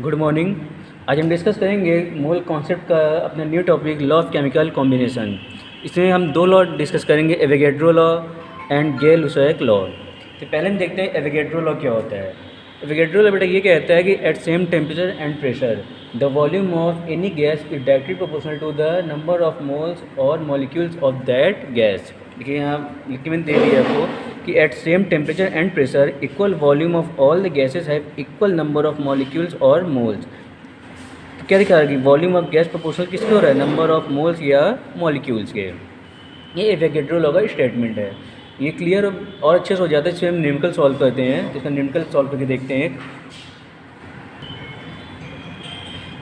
Good morning. आज हम discuss करेंगे मोल कॉन्सेप्ट का अपना new topic law of chemical combination. इसमें हम दो लॉ डिस्कस करेंगे, एवोगैड्रो लॉ एंड गैर-लुसायक लॉ। तो पहले हम देखते हैं एवोगैड्रो लॉ क्या होता है। एवोगैड्रो लॉ बेटा ये कहता है कि at same temperature and pressure the volume of any gas is directly proportional to the number of moles और मॉलिक्यूल्स ऑफ दैट गैस। देखिए यहाँ लिख के मैंने दे दिया आपको कि at same temperature and pressure equal volume of all the gases have equal number of molecules और मोल्स। तो क्या दिखा रहा है कि वॉल्यूम ऑफ गैस प्रोपोर्शनल किसके हो रहा है, नंबर ऑफ मोल्स या मॉलिक्यूल्स के। ये एवोगैड्रो लॉ का स्टेटमेंट है। ये क्लियर और अच्छे से हो जाता है। इसमें हम न्यूमेरिकल सॉल्व करते हैं, जिसका न्यूमेरिकल सॉल्व करके देखते हैं।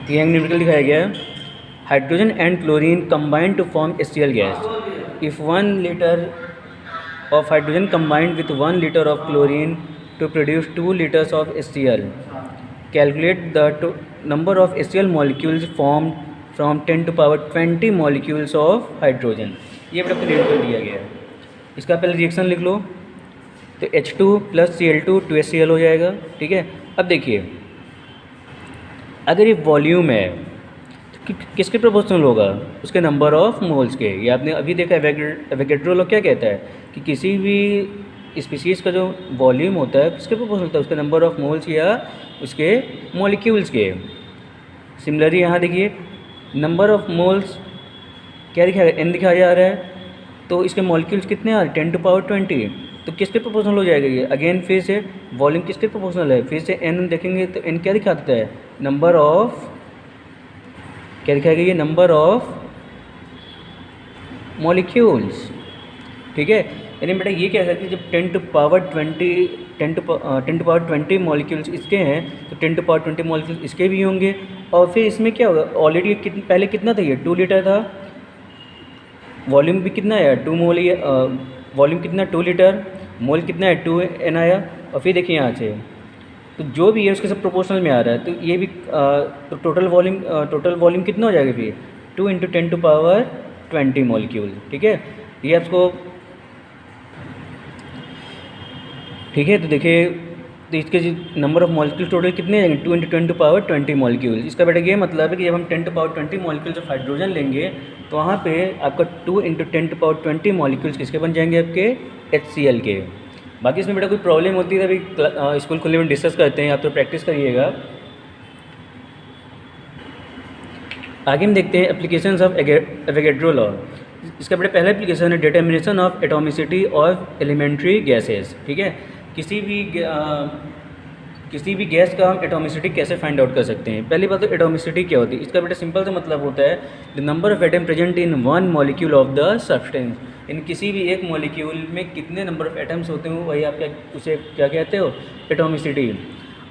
तो यहाँ न्यूमेरिकल दिखाया गया है, hydrogen and chlorine combine to form HCl gas. If 1 liter of hydrogen combined with 1 liter of chlorine to produce 2 liters of HCl. Calculate the number of HCl molecules formed from 10 to power 20 molecules of hydrogen. ये बड़ा numerical दिया गया है। इसका पहले reaction लिख लो। तो H2 + Cl2 2HCl हो जाएगा। ठीक है, अब देखिए अगर ये वॉल्यूम है तो किसके प्रोपोर्शनल होगा, उसके नंबर ऑफ मोल्स के। ये आपने अभी देखा एवोगैड्रो लॉ क्या कहता है कि किसी भी स्पीसीज़ का जो वॉल्यूम होता है किसके प्रोपोर्शनल होता है, उसके नंबर ऑफ मोल्स या उसके मॉलिक्यूल्स के। सिमिलरली यहाँ देखिए नंबर ऑफ मोल्स क्या दिखाया, n दिखाया जा रहा है, तो इसके मॉलिक्यूल्स कितने आ रहे हैं 10 to power 20। तो किसके प्रोपोर्शनल हो जाएगा ये, अगेन फिर से वॉल्यूम किसके प्रोपोर्शनल है, फिर से n देखेंगे तो n क्या दिखाता है, नंबर ऑफ, क्या दिखाएगा ये, नंबर ऑफ मॉलिक्यूल्स। ठीक है, यानी बेटा ये कह सकते हैं जब 10 to power 20 मॉलिक्यूल्स इसके हैं तो 10 to power 20 मॉलिक्यूल्स इसके भी होंगे। और फिर इसमें क्या होगा, ऑलरेडी पहले कितना था, ये 2 लीटर था, वॉल्यूम भी कितना है 2 मोल, वॉल्यूम कितना 2 लीटर, मोल कितना है 2n आया। और फिर देखिए यहाँ से तो जो भी है उसके सब प्रोपोर्शनल में आ रहा है, तो ये भी तो टोटल वॉल्यूम कितना हो जाएगा फिर 2 × 10 to power 20 मॉलिक्यूल। ठीक है, ये आपको ठीक है। तो देखिए तो इसके नंबर ऑफ मॉलिक्यूल टोटल कितने आएंगे 2 × 10 to power 20 मॉलिक्यूल। इसका बेटा ये मतलब है कि जब हम 10 to power 20 molecules of hydrogen लेंगे तो वहाँ पे आपका 2 × 10 to power 20 मॉलिक्यूल्स किसके बन जाएंगे, आपके HCl के। बाकी इसमें बेटा कोई प्रॉब्लम होती है तो अभी स्कूल खुलने में डिस्कस करते हैं, आप तो प्रैक्टिस करिएगा। आगे हम देखते हैं एप्लीकेशंस ऑफ एवोगैड्रो लॉ। इसका बेटा पहला एप्लीकेशन है determination of atomicity of elementary gases. ठीक है, किसी भी गैस का हम एटॉमिसिटी कैसे फाइंड आउट कर सकते हैं। पहली बात तो एटॉमिसिटी क्या होती है, इसका बेटा सिंपल सा मतलब होता है the number of atom present in one molecule of the substance. इन किसी भी एक मॉलिक्यूल में कितने नंबर ऑफ एटम्स होते हैं वही आप उसे क्या कहते हो, एटॉमिसिटी।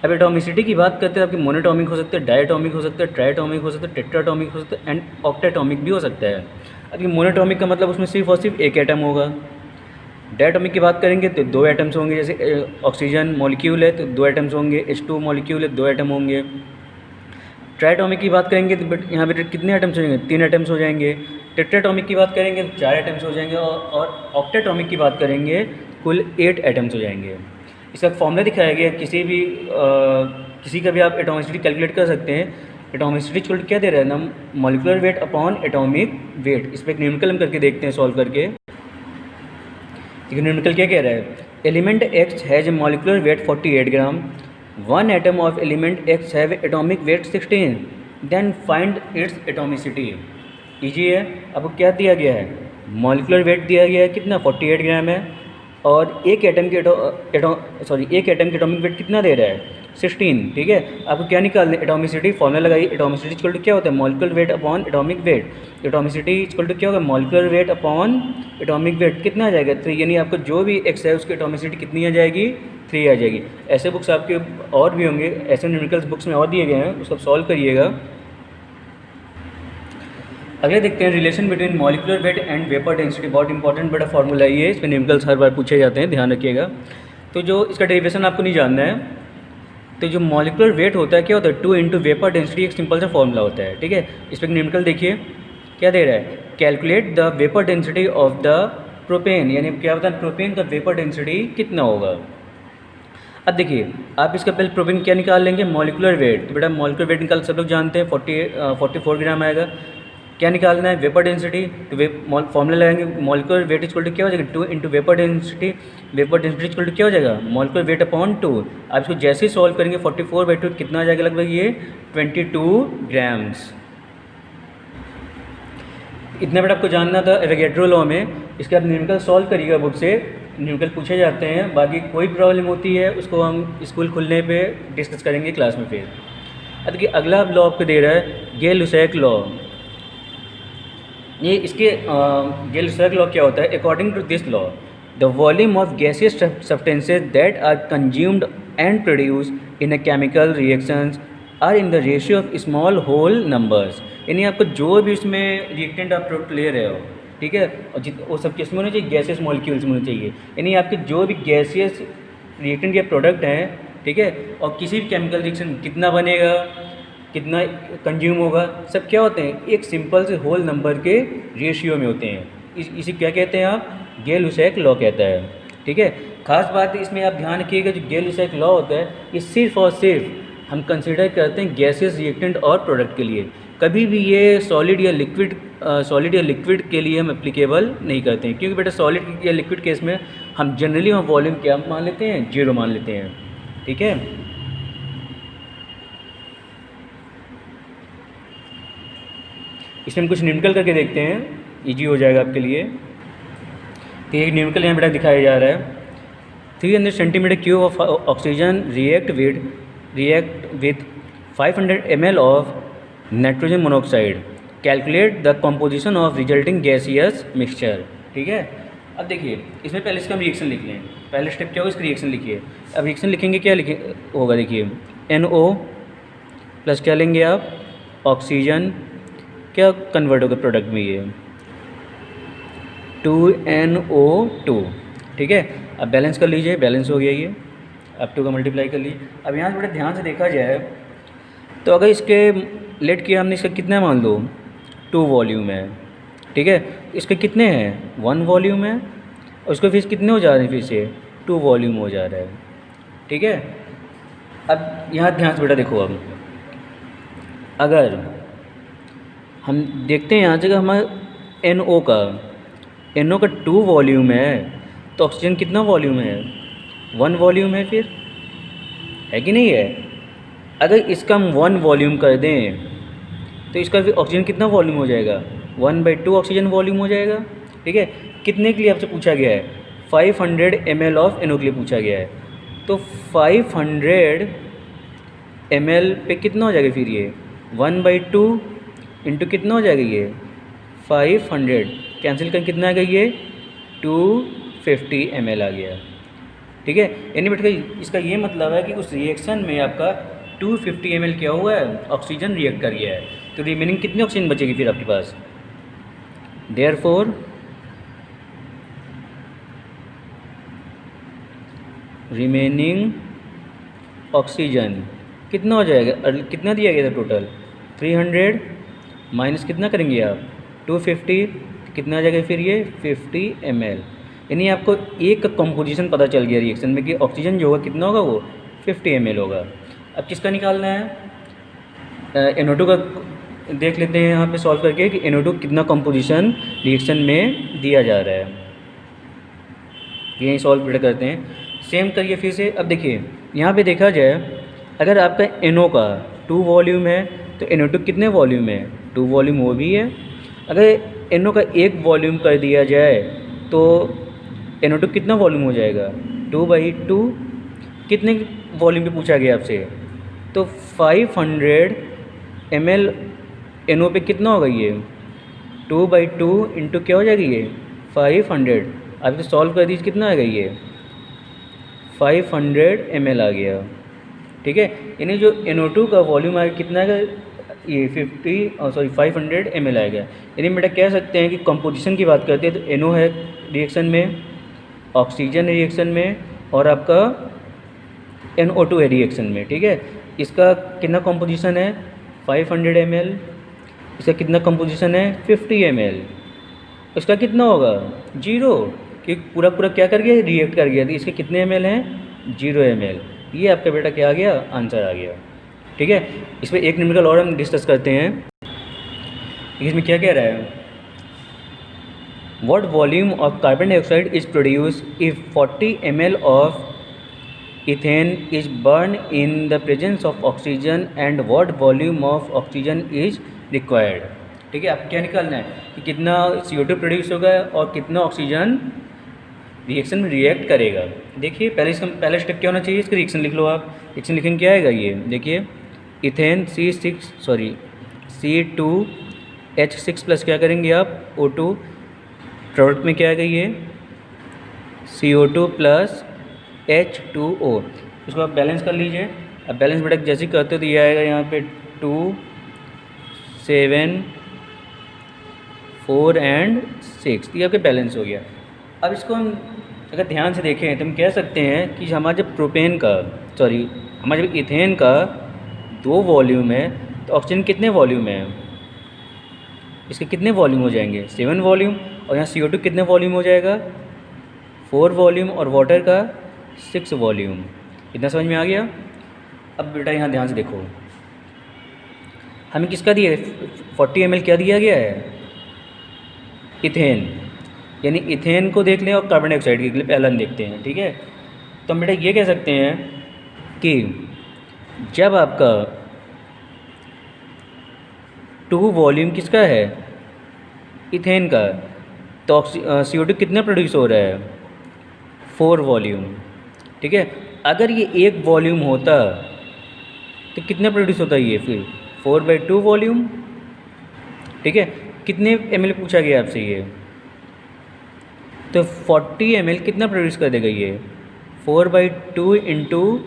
अब एटॉमिसिटी की बात करते हैं, आपके मोनोटॉमिक हो सकते हैं, डायटॉमिक हो सकता है, ट्राइटॉमिक हो सकता है, टेट्राटॉमिक हो सकता है एंड ऑक्टाटॉमिक भी हो सकता है। अब ये मोनोटॉमिक का मतलब उसमें सिर्फ और सिर्फ एक एटम होगा। डायटॉमिक की बात करेंगे तो 2 एटम्स होंगे, जैसे ऑक्सीजन मॉलिक्यूल है तो 2 एटम्स होंगे, H2 मॉलिक्यूल है 2 एटम होंगे। ट्राइटॉमिक की बात करेंगे तो यहाँ पे कितने एटम्स हो जाएंगे, 3 एटम्स हो जाएंगे। टेट्राटॉमिक की बात करेंगे तो 4 एटम्स हो जाएंगे और ऑक्टाटॉमिक की बात करेंगे कुल 8 एटम्स हो जाएंगे। इसका फॉर्मूला दिखाया गया, किसी का भी आप एटॉमिसिटी कैलकुलेट कर सकते हैं। एटॉमिसिटी इक्वल क्या दे रहा है ना, molecular weight upon atomic wait. इस पर एक न्यूमेरिकल हम करके देखते हैं सॉल्व करके। देखिए न्यूमेरिकल क्या कह रहा है, element X has a molecular weight 48 gram, 1 atom of element X have atomic weight 16, then find its atomicity. Easy है, आपको क्या दिया गया है, मॉलिक्यूलर वेट दिया गया है कितना 48 ग्राम है, और एक एटम की एटॉमिक वेट कितना दे रहा है 16। ठीक है, आपको क्या निकालना है, एटॉमिसिटी। फॉर्मूला लगाइए, एटॉमिसिटी इक्वल टू क्या होता है, molecular weight upon atomic weight. Atomicity equal to क्या होगा, molecular weight upon atomic weight कितना आ जाएगा 3, यानी आपको जो भी X है उसकी एटॉमिसिटी कितनी आ जाएगी 3 आ जाएगी। ऐसे बुक्स आपके और भी होंगे, ऐसे न्यूमेरिकल्स बुक्स में और दिए गए हैं, उसको सॉल्व करिएगा। अगले देखते हैं relation between molecular weight and vapour density. बहुत इंपॉर्टेंट बड़ा फार्मूला ये है, इस पर न्यूमेरिकल्स हर बार पूछे जाते हैं, ध्यान रखिएगा। तो जो इसका डेरिवेशन आपको नहीं जानना है, तो जो मॉलिक्यूलर वेट होता है क्या होता है 2 × वेपर डेंसिटी, एक सिंपल सा फॉर्मूला होता है। ठीक है, इस पर न्यूमेरिकल देखिए क्या दे रहा है, calculate the vapour density of the propane, यानी क्या होता है प्रोपेन का वेपर डेंसिटी कितना होगा। अब देखिए आप इसका पहले प्रोपीन क्या निकाल लेंगे, मॉलिकुलर वेट। तो बेटा मॉलिकुलर वेट निकाल सब लोग जानते हैं 44 ग्राम आएगा। क्या निकालना है, वेपर डेंसिटी। तो फॉर्मूला लगाएंगे, मॉलिकुलर वेट इक्वल टू क्या हो जाएगा 2 into vapour density. Vapour density equal to क्या हो जाएगा, मॉलिकुलर वेट अपॉन 2। आप इसको जैसे ही सॉल्व करेंगे 44/2 कितना आ जाएगा लगभग ये 22 ग्राम्स। इतना बेटा आपको जानना था एवोगैड्रो लॉ में। इसके आप न्यूमेरिकल सॉल्व करिएगा बुक से, न्यूमेरिकल पूछे जाते हैं। बाकी कोई प्रॉब्लम होती है उसको हम स्कूल खुलने पे डिस्कस करेंगे क्लास में फिर। अब देखिए अगला लॉ आपको दे रहा है गे-लुसैक लॉ। ये इसके गे-लुसैक लॉ क्या होता है, according to this law the volume of gaseous substances that are consumed and produced in a chemical reactions are in the ratio of small whole numbers. यानी आपको जो भी उसमें रिएक्टेंट आप प्रोडक्ट ले रहे हो, ठीक है, और वो सब किस में होने चाहिए, गैसियस मॉलिक्यूल्स में होने चाहिए। यानी आपके जो भी गैसियस रिएक्टेंट या प्रोडक्ट हैं, ठीक है, और किसी भी केमिकल रिएक्शन कितना बनेगा, कितना कंज्यूम होगा, सब क्या होते हैं एक सिंपल से होल नंबर के रेशियो में होते हैं। इसी क्या कहते हैं आप, गे-लुसैक लॉ कहता है, ठीक है। खास बात इसमें आप ध्यान रखिएगा जो गे-लुसैक लॉ होता है ये सिर्फ और सिर्फ हम कंसिडर करते हैं गैसियस रिएक्टेंट और प्रोडक्ट के लिए। कभी भी ये सॉलिड या लिक्विड के लिए हम एप्लीकेबल नहीं करते हैं, क्योंकि बेटा सॉलिड या लिक्विड केस में हम जनरली हम वॉल्यूम क्या मान लेते हैं, 0 मान लेते हैं, ठीक है। इसमें हम कुछ न्यूमेरिकल करके देखते हैं, इजी हो जाएगा आपके लिए। तो एक न्यूमेरिकल यहाँ बेटा दिखाया जा रहा है 300 centimetre cube of oxygen react with 500 ml of nitrogen monoxide, calculate the composition of resulting gaseous mixture, ठीक है। अब देखिए इसमें पहले इसका हम रिएक्शन लिख लें। पहले स्टेप क्या होगा, इसका रिएक्शन लिखिए। अब रिएक्शन लिखेंगे क्या होगा, देखिए NO प्लस क्या लेंगे आप, ऑक्सीजन, क्या कन्वर्ट होगा प्रोडक्ट में ये 2NO2, ठीक है। अब बैलेंस कर लीजिए, बैलेंस हो गया ये, अब 2 का मल्टीप्लाई कर लीजिए। अब यहाँ से बड़े ध्यान से देखा जाए तो अगर इसके लेट किया हमने, इसका कितना मान लो 2 वॉल्यूम है, ठीक है। इसके कितने हैं 1 वॉल्यूम है, और उसको फिर कितने हो जा रहे हैं, फिर से 2 वॉल्यूम हो जा रहा है, ठीक है। अब यहाँ ध्यान से बेटा देखो, अब अगर हम देखते हैं यहाँ से हमारा NO का 2 वॉल्यूम है तो ऑक्सीजन कितना वॉल्यूम है, 1 वॉल्यूम है, फिर है कि नहीं है। अगर इसका हम 1 वॉल्यूम कर दें तो इसका फिर ऑक्सीजन कितना वॉल्यूम हो जाएगा, 1/2 ऑक्सीजन वॉल्यूम हो जाएगा, ठीक है। कितने के लिए आपसे पूछा गया है, 500 ml ऑफ NO के लिए पूछा गया है। तो 500 ml पे कितना हो जाएगा फिर ये 1/2 इंटू कितना हो जाएगा ये 500, कैंसिल कर कितना आ गया ये 250 ml आ गया, ठीक है। यानी बेटा इसका ये मतलब है कि उस रिएक्शन में आपका 250 ml क्या हुआ है, ऑक्सीजन रिएक्ट कर गया है। तो रिमेनिंग कितनी ऑक्सीजन बचेगी फिर आपके पास, देयरफॉर रिमेनिंग ऑक्सीजन कितना हो जाएगा, कितना दिया गया था टोटल 300 माइनस कितना करेंगे आप 250, कितना आ जाएगा फिर ये 50 ml। यानी आपको एक का कंपोजिशन पता चल गया रिएक्शन में कि ऑक्सीजन जो होगा कितना होगा, वो 50 ml होगा। अब किसका निकालना है, NO2 का देख लेते हैं यहाँ पे सॉल्व करके कि NO2 कितना कंपोजिशन रिएक्शन में दिया जा रहा है। यही सॉल्व करते हैं, सेम करिए फिर से। अब देखिए यहाँ पे देखा जाए अगर आपका NO का 2 वॉल्यूम है तो NO2 कितने वॉल्यूम है, 2 वॉल्यूम वो भी है। अगर NO का 1 वॉल्यूम कर दिया जाए तो NO2 कितना वॉल्यूम हो जाएगा 2/2। कितने वॉल्यूम पे पूछा गया आपसे, तो 500 ml NO पे कितना होगा ये 2/2 इंटू क्या हो जाएगी ये 500। आप तो सॉल्व कर दीजिए, कितना आएगा ये 500 ml आ गया, ठीक है। यानी जो NO2 का वॉल्यूम आएगा कितना आएगा, ये 500 ml आएगा। यानी बेटा कह सकते हैं कि कंपोजिशन की बात करते हैं तो NO है रिएक्शन में, ऑक्सीजन रिएक्शन में, और आपका NO2 है रिएक्शन में, ठीक है। इसका कितना कंपोजिशन है 500 ml, इसका कितना कंपोजिशन है 50 ml। इसका कितना होगा 0, कि पूरा क्या कर गया, रिएक्ट कर गया। तो इसके कितने ml हैं 0 ml। ये आपका बेटा क्या आ गया, आंसर आ गया। ठीक है, इस पर एक न्यूमेरिकल और हम डिस्कस करते हैं। इसमें क्या कह रहा है, what volume of carbon dioxide is produce if 40 ml of ethane is burn in the presence of oxygen and what volume of oxygen is required. ठीक है, आपको क्या निकालना है कि कितना CO2 प्रोड्यूस होगा और कितना ऑक्सीजन रिएक्शन में रिएक्ट करेगा। देखिए पहला स्टेप क्या होना चाहिए, इसका रिएक्शन लिख लो आप। रिएक्शन लिखेंगे क्या आएगा, ये देखिए इथेन C2H6 प्लस क्या करेंगे आप O2, प्रोडक्ट में क्या आएगा ये CO2 प्लस H2O। इसको आप बैलेंस कर लीजिए। अब बैलेंस बेटा जैसे ही करते हो तो ये आएगा यहाँ पे 2 7 4 एंड 6, ये आपके बैलेंस हो गया। अब इसको हम अगर ध्यान से देखें तो हम कह सकते हैं कि हमारा जब हमारा जब इथेन का 2 वॉल्यूम है तो ऑक्सीजन कितने वॉल्यूम है, इसके कितने वॉल्यूम हो जाएंगे, 7 वॉल्यूम। और यहाँ CO2 कितने वॉल्यूम हो जाएगा, 4 वॉल्यूम, और वाटर का 6 वॉल्यूम। इतना समझ में आ गया। अब बेटा यहाँ ध्यान से देखो, हमें किसका दिया है, 40 ml क्या दिया गया है, इथेन। यानी इथेन को देख लें और कार्बन डाइऑक्साइड के लिए पहला देखते हैं। ठीक है, तो हम बेटा ये कह सकते हैं कि जब आपका 2 वॉल्यूम किसका है, इथेन का, तो CO2 कितना प्रोड्यूस हो रहा है, 4 वॉल्यूम। ठीक है, अगर ये 1 वॉल्यूम होता तो कितना प्रोड्यूस होता ये, फिर 4/2 वॉल्यूम। ठीक है, कितने ml पूछा गया आपसे ये, तो 40 ml कितना प्रोड्यूस कर देगा ये, 4/2 इंटू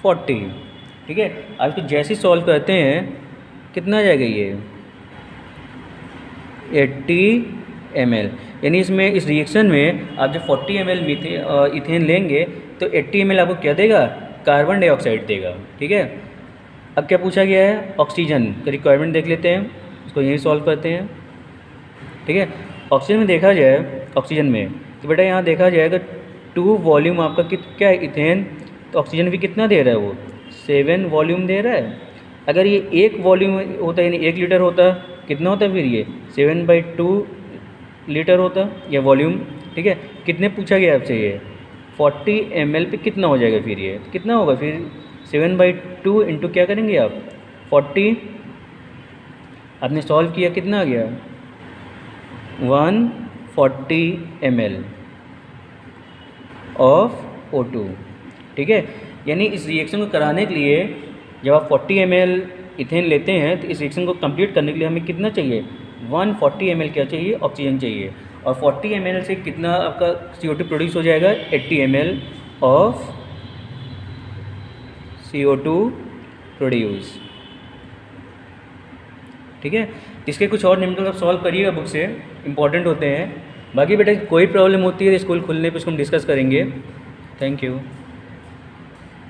40। ठीक है, अब इसको जैसे सॉल्व करते हैं कितना आ जाएगा ये, 80 ml। यानी इसमें इस रिएक्शन में आप जब 40 ml इथेन लेंगे तो 80 ml आपको क्या देगा, कार्बन डाइऑक्साइड देगा। ठीक है, अब क्या पूछा गया है, ऑक्सीजन का रिक्वायरमेंट देख लेते हैं, इसको यहीं सॉल्व करते हैं। ठीक है, ऑक्सीजन में देखा जाए, ऑक्सीजन में तो बेटा यहाँ देखा जाएगा 2 वॉल्यूम आपका क्या है, इथेन, तो ऑक्सीजन भी कितना दे रहा है वो, 7 वॉल्यूम दे रहा है। अगर ये 1 वॉल्यूम होता है यानी 1 लीटर होता, कितना होता फिर ये 7/2 लीटर होता या वॉल्यूम। ठीक है, कितने पूछा गया आपसे ये, 40 ml पे कितना हो जाएगा, फिर ये कितना होगा, फिर 7/2 इंटू क्या करेंगे आप 40, आपने सॉल्व किया कितना आ गया, 140 ml ऑफ O2। ठीक है, यानी इस रिएक्शन को कराने के लिए जब आप 40 ml इथेन लेते हैं तो इस रिएक्शन को कंप्लीट करने के लिए हमें कितना चाहिए, 140 ml क्या चाहिए, ऑक्सीजन चाहिए। और 40 ml से कितना आपका CO2 प्रोड्यूस हो जाएगा, 80 ml ऑफ CO2 प्रोड्यूस। ठीक है, इसके कुछ और न्यूमेरिकल आप सॉल्व करिएगा बुक से, इंपॉर्टेंट होते हैं। बाकी बेटा कोई प्रॉब्लम होती है स्कूल खुलने पे उसको हम डिस्कस करेंगे। Thank you.